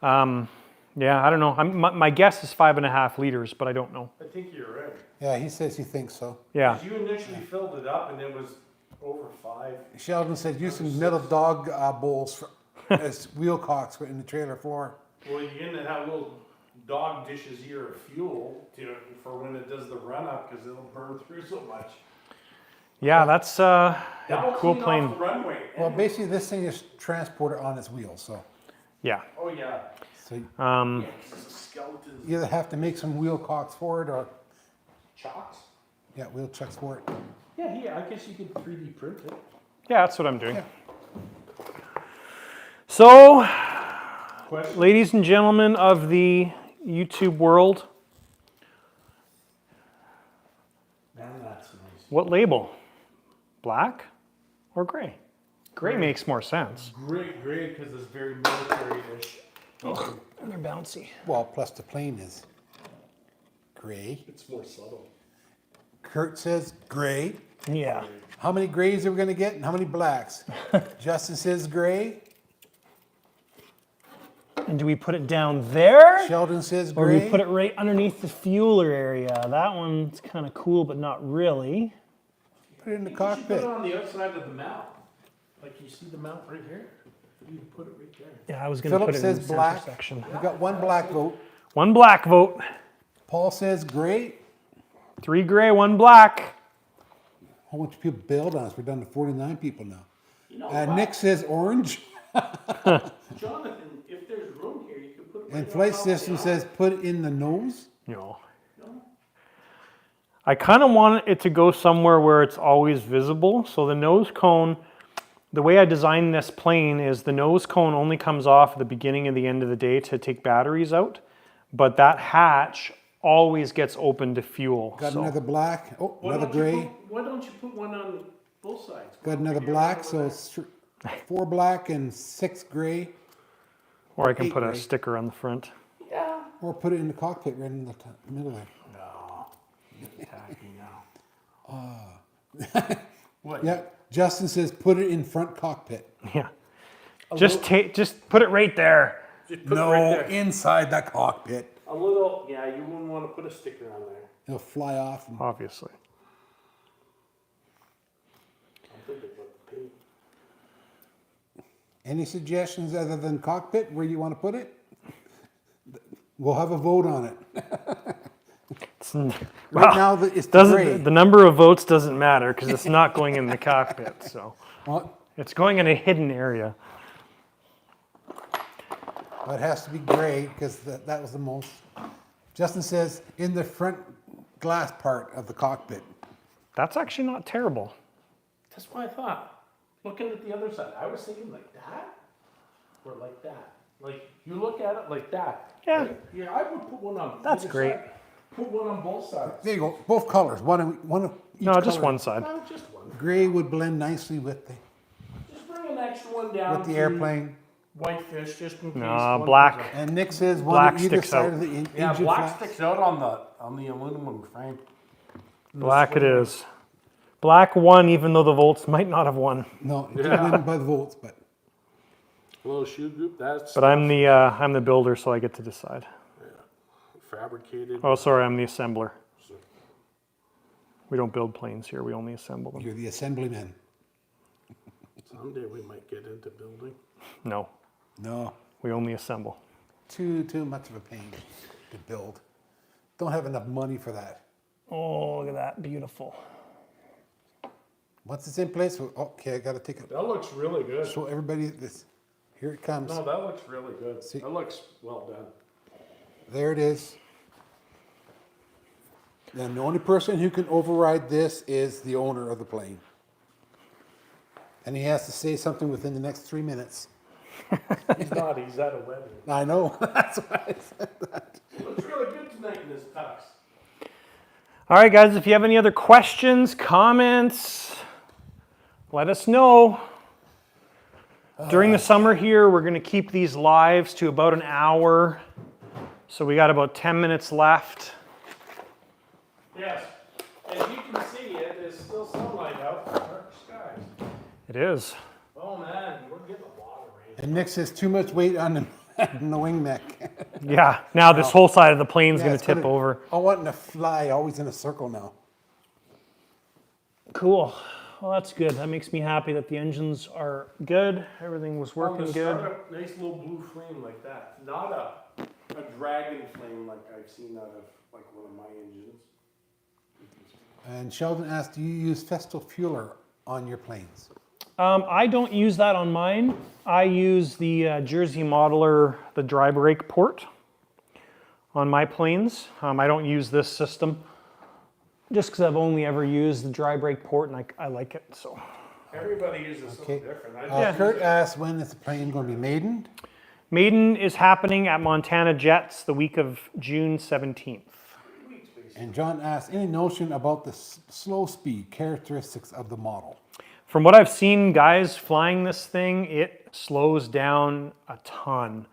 Yeah, I don't know. My guess is 5.5 liters, but I don't know. I think you're right. Yeah, he says he thinks so. Yeah. 'Cause you initially filled it up and it was over 5. Sheldon said use some metal dog bowls as wheel cocks in the trailer floor. Well, you're gonna have little dog dishes here of fuel for when it does the run up because it'll burn through so much. Yeah, that's a That will cool clean plane. off the runway. Well, basically this thing is transported on its wheels, so Yeah. Oh yeah. so you Yeah, 'cause the skeletons. either have to make some wheel cocks for it or Chocks? yeah, wheel chucks for it. Yeah, I guess you could 3D print it. Yeah, that's what I'm doing. Yeah. So, Question? ladies and gentlemen of the YouTube world. Man, that's nice. What label? Black or gray? Gray makes more sense. Great, because it's very military-ish. Oh, and they're bouncy. Well, plus the plane is gray. It's more subtle. Kurt says gray. Yeah. How many grays are we gonna get and how many blacks? Justin says gray. And do we put it down there? Sheldon says Or do gray. we put it right underneath the fueler area? That one's kind of cool, but not really. Put it in the You should put cockpit. it on the outside of the mount. Like you see the mount right here? You can put it right there. Yeah, I was going to Philip put it in says the black. center section. We got one black vote. One black vote. Paul says gray. 3 gray, 1 black. A whole bunch of people bailed on us. We're down to 49 people now. You know what? Nick says orange. Jonathan, if there's room here, you could put it right And on Flight top of the System aisle. says put it in the nose. No. No? I kind of want it to go somewhere where it's always visible. So the nose cone, the way I designed this plane is the nose cone only comes off at the beginning and the end of the day to take batteries out. But that hatch always gets open to fuel. Got so- another black. Oh, Why another don't you gray. Why don't you put one on both sides? Got another Figure black. out So over it's 4 black and 6 gray. Or I can 8 put a gray. sticker on the front. there. Yeah. Or put it in the cockpit right in the middle there. No. Attacking now. What? Yeah. Justin says put it in front cockpit. Yeah. Just put it right there. Just put it right there. inside that cockpit. A little, yeah, you wouldn't want to put a sticker on there. It'll fly off. And Obviously. I'm thinking about the paint. any suggestions other than cockpit where you want to put it? We'll have a vote on it. Right now, it's the gray. The number of votes doesn't matter because it's not going in the cockpit. So Well, it's going in a hidden area. it has to be gray because that was the most. Justin says in the front glass part of the cockpit. That's actually not terrible. That's what I thought. Looking at the other side, I was thinking like that or like that. Like you look at it like that. Yeah. right? Yeah, I would put one on. That's either great. side. Put one on both sides. There you go. Both colors. One of each No, just color. one side. No, just one. Gray would blend nicely with the Just bring an extra one down. to airplane. Whitefish, just in case. No, one black. comes up. And Nick says one Black on either sticks side out. of the Yeah, engine black flaps. sticks out on the aluminum frame. Black it is. Black won, even though the volts might not have won. No, it Yeah. didn't win by the volts, but Little shoe group. That's But I'm the builder, so I get to decide. fabricated. Oh, sorry, I'm the assembler. We don't build planes here. We only assemble them. you're the assemblyman. Someday we might get into building. No, No, we only assemble. too much of a pain to build. Don't have enough money for that. Oh, look at that. Beautiful. Once it's in place, okay, I got to take it. That looks really good. Show everybody this. Here it comes. No, that looks really good. See- That looks well done. There it is. And the only person who can override this is the owner of the plane. And he has to say something within the next 3 minutes. He's not. He's at a wedding. I know. That's why I said that. Looks really good tonight in this tux. All right, guys, if you have any other questions, comments, let us know. During the summer here, we're going to keep these lives to about an hour. So we got about 10 minutes left. Yes. As you can see, there's still sunlight out. Dark skies. It is. Oh man, we're getting a lot of rain. And Nick says too much weight on the wing neck. Yeah, now this whole side of the plane's Yeah, going it's to tip gonna- over. I want it to fly always in a circle now. Cool. Well, that's good. That makes me happy that the engines are good. Everything was working good. Start a nice little blue flame like that. Not a dragon flame like I've seen out of like one of my engines. And Sheldon asked, do you use Festool Fueler on your planes? I don't use that on mine. I use the Jersey Modeler, the dry brake port on my planes. I don't use this system just because I've only ever used the dry brake port and I like it. So Everybody uses something Okay. different. I just Kurt use it. asked, when is the plane going to be maiden? Maiden is happening at Montana Jets the week of June 17th. And John asked, any notion about the slow speed characteristics of the model? From what I've seen guys flying this thing, it slows down a ton.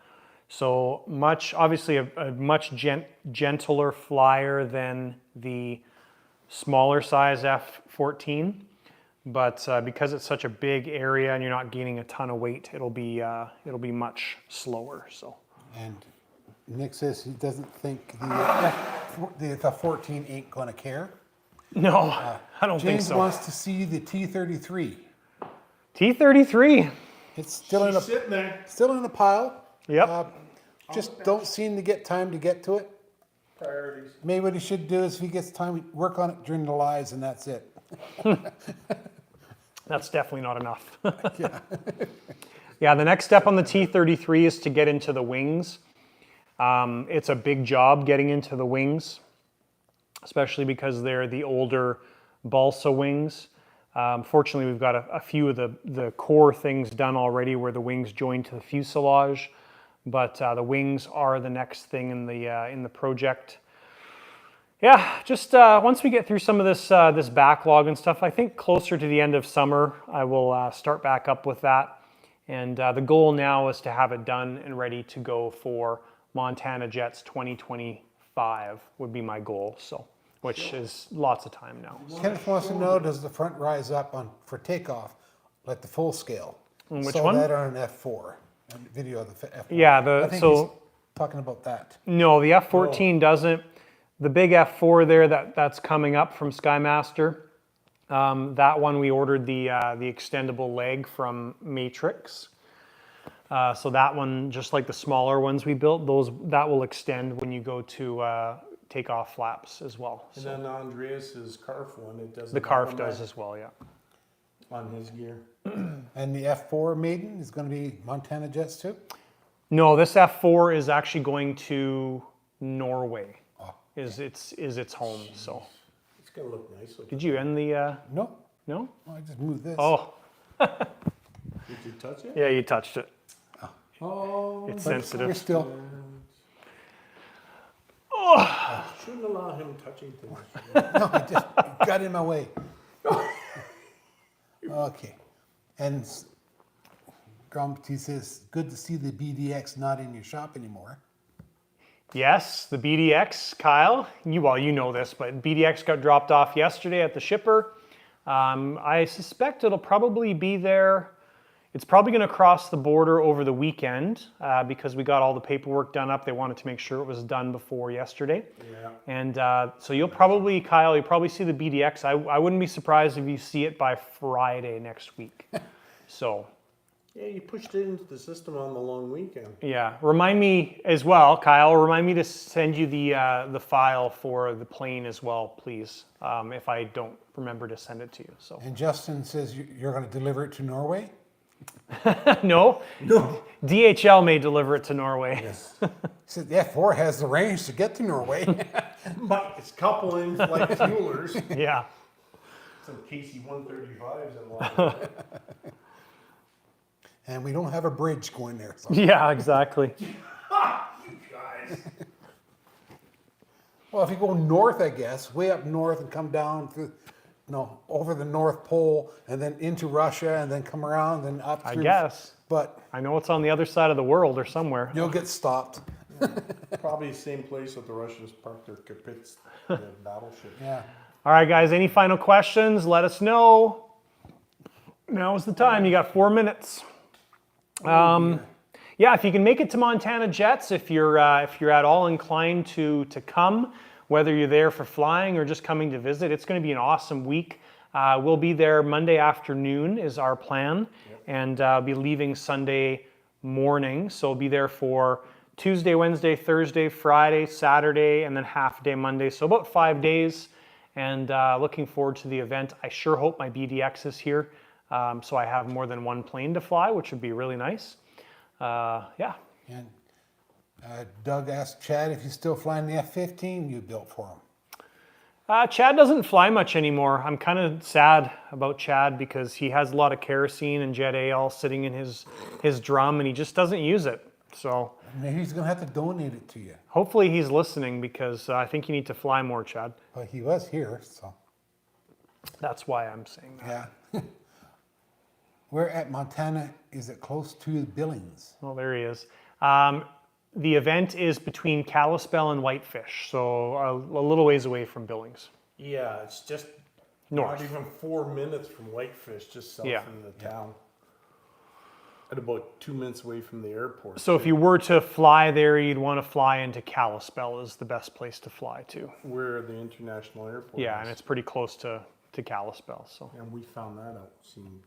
So much, obviously a much gentler flyer than the smaller size F14. But because it's such a big area and you're not gaining a ton of weight, it'll be much slower. So. And Nick says he doesn't think the 14 ain't gonna care. No, I don't think James so. wants to see the T-33. T-33. It's still Sitting there. still in a pile. Yep. Just don't seem to get time to get to it. Priorities. Maybe what he should do is if he gets time, work on it during the lives, and that's it. That's definitely not enough. Yeah, the next step on the T-33 is to get into the wings. It's a big job getting into the wings, especially because they're the older balsa wings. Fortunately, we've got a few of the core things done already where the wings join to the fuselage, but the wings are the next thing in the project. Yeah, just once we get through some of this backlog and stuff, I think closer to the end of summer, I will start back up with that. And the goal now is to have it done and ready to go for Montana Jets 2025 would be my goal. So, which is lots of time now. Kenneth wants to know, does the front rise up for takeoff like the full scale? And which Saw one? that on an F4, a video of the F4. Yeah, I think he's talking about that. No, the F14 doesn't. The big F4 there that's coming up from Skymaster, that one we ordered the extendable leg from Matrix. So that one, just like the smaller ones we built, that will extend when you go to takeoff flaps as well. And So then Andreas's Carf one, it does. the Carf does as well, yeah. On his gear. And the F4 Maiden is going to be Montana Jets too? No, this F4 is actually going to Norway. Is its home. So It's gonna look nice. did you end the? No, No. I just moved this. Oh, Did you touch it? yeah, you touched it. Oh. It's We're sensitive. still, Shouldn't allow him touching things. no, I just got in my way. Okay. And Grumpy says, good to see the BDX not in your shop anymore. Yes, the BDX, Kyle. You know this, but BDX got dropped off yesterday at the shipper. I suspect it'll probably be there. It's probably going to cross the border over the weekend because we got all the paperwork done up. They wanted to make sure it was done before yesterday. Yeah. And so you'll probably see the BDX. I wouldn't be surprised if you see it by Friday next week. So. Yeah, you pushed it into the system on the long weekend. Yeah, remind me as well, Kyle. Remind me to send you the file for the plane as well, please. If I don't remember to send it to you. So And Justin says you're going to deliver it to Norway? no, DHL may deliver it to Norway. Yes. He said the F4 has the range to get to Norway. But it's coupling like fuelers. Yeah. Some KC-135s and all. And we don't have a bridge going there. So. Yeah, exactly. You guys. Well, if you go north, I guess, way up north and come down through, over the North Pole and then into Russia and then come around and up I through. guess. But I know it's on the other side of the world or somewhere. you'll get stopped. Probably the same place that the Russians parked their Kapits, their battleship. Yeah. All right, guys. Any final questions? Let us know. Now is the time. You got 4 minutes. Yeah, if you can make it to Montana Jets, if you're at all inclined to come, whether you're there for flying or just coming to visit, it's going to be an awesome week. We'll be there Monday afternoon is our plan, and be leaving Sunday morning. So we'll be there for Tuesday, Wednesday, Thursday, Friday, Saturday, and then half day Monday. So about 5 days, and looking forward to the event. I sure hope my BDX is here. So I have more than one plane to fly, which would be really nice. Yeah. And Doug asked Chad if he's still flying the F-15 you built for him. Chad doesn't fly much anymore. I'm kind of sad about Chad because he has a lot of kerosene and Jet A all sitting in his drum and he just doesn't use it. So Maybe he's gonna have to donate it to you. hopefully he's listening, because I think you need to fly more, Chad. Well, he was here, so That's why I'm saying that. yeah. We're at Montana. Is it close to Billings? Well, there he is. The event is between Kalispell and Whitefish, so a little ways away from Billings. Yeah, it's just North. not even 4 minutes from Whitefish, just south Yeah. of the town. At about 2 minutes away from the airport. So if you were to fly there, you'd want to fly into Kalispell is the best place to fly to. Where the international airport Yeah, is. and it's pretty close to Kalispell. So And we found that out. Seeing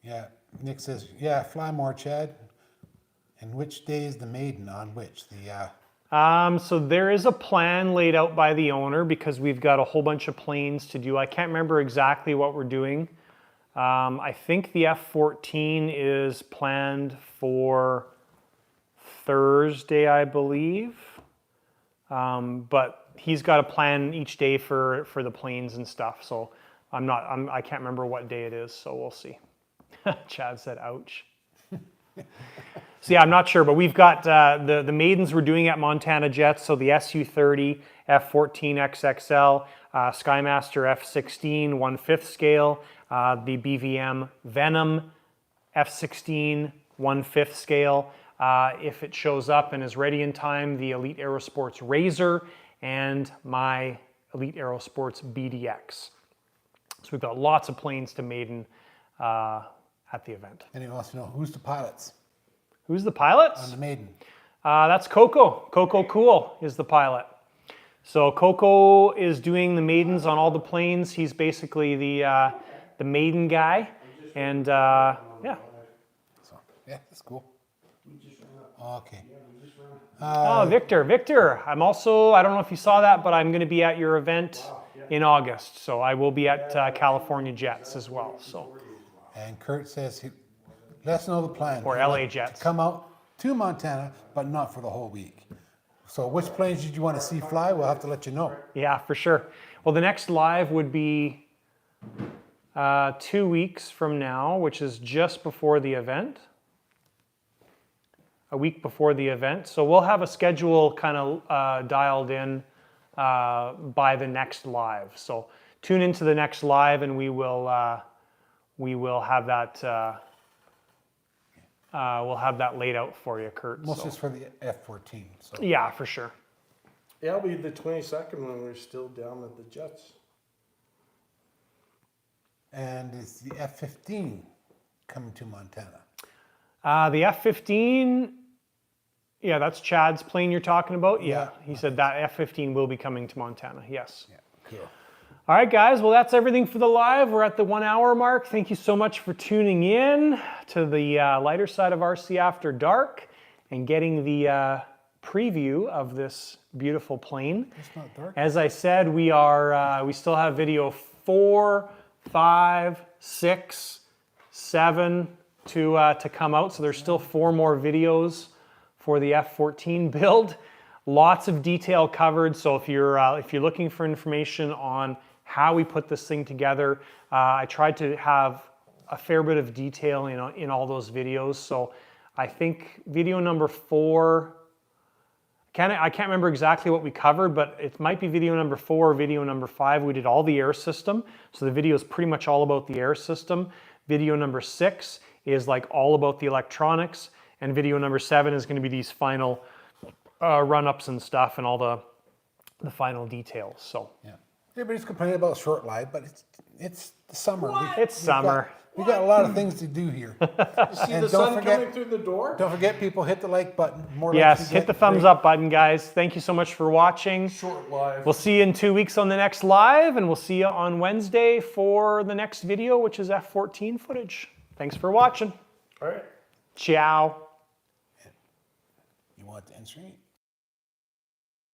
Yeah. Nick says, yeah, fly more, Chad. And which day is the maiden on which? So there is a plan laid out by the owner, because we've got a whole bunch of planes to do. I can't remember exactly what we're doing. I think the F14 is planned for Thursday, I believe. But he's got a plan each day for the planes and stuff. So I can't remember what day it is. So we'll see. Chad said, ouch. So yeah, I'm not sure, but we've got the maidens we're doing at Montana Jets. So the Su-30, F14 XXL, Skymaster F16 1/5 scale, the BVM Venom F16 1/5 scale. If it shows up and is ready in time, the Elite Aerosports Razor and my Elite Aerosports BDX. So we've got lots of planes to maiden at the event. And he wants to know who's the pilots Who's the pilots? on the maiden. That's Coco. Coco Cool is the pilot. So Coco is doing the maidens on all the planes. He's basically the maiden guy, and yeah. So yeah, that's cool. Okay. Oh, Victor. I'm also, I don't know if you saw that, but I'm going to be at your event in August. So I will be at California Jets as well. So. And Kurt says, let us know the plan. Or He'd LA like to Jets. come out to Montana, but not for the whole week. So which planes did you want to see fly? We'll have to let you know. Yeah, for sure. Well, the next live would be 2 weeks from now, which is just before the event. A week before the event. So we'll have a schedule kind of dialed in by the next live. So tune into the next live, and we will have that we'll have that laid out for you, Kurt. Most so. is for the F14. So Yeah, for sure. yeah, it'll be the 22nd when we're still down at the Jets. and is the F15 coming to Montana? The F-15, yeah, that's Chad's plane you're talking about. Yeah, he said that F-15 will be coming to Montana, yes. Yeah, cool. All right, guys, well, that's everything for the live. We're at the 1 hour mark. Thank you so much for tuning in to the lighter side of RC After Dark and getting the preview of this beautiful plane. It's not dark. As I said, we still have video 4, 5, 6, 7 to come out. So there's still 4 more videos for the F14 build. Lots of detail covered. So if you're looking for information on how we put this thing together, I tried to have a fair bit of detail in all those videos. So I think video number 4, I can't remember exactly what we covered, but it might be video number 4 or video number 5. We did all the air system. So the video is pretty much all about the air system. Video number 6 is like all about the electronics. And video number 7 is going to be these final run-ups and stuff and all the final details. So Yeah. Everybody's complaining about short live, but it's the summer. it's summer. We got a lot of things to do here. You see And the don't sun forget- coming through the door? Don't forget, people, hit the like button. More Yes, likes hit the thumbs up button, guys. Thank you so much for watching. Short live. We'll see you in 2 weeks on the next live, and we'll see you on Wednesday for the next video, which is F14 footage. Thanks for watching. All right. Ciao. You want the end screen?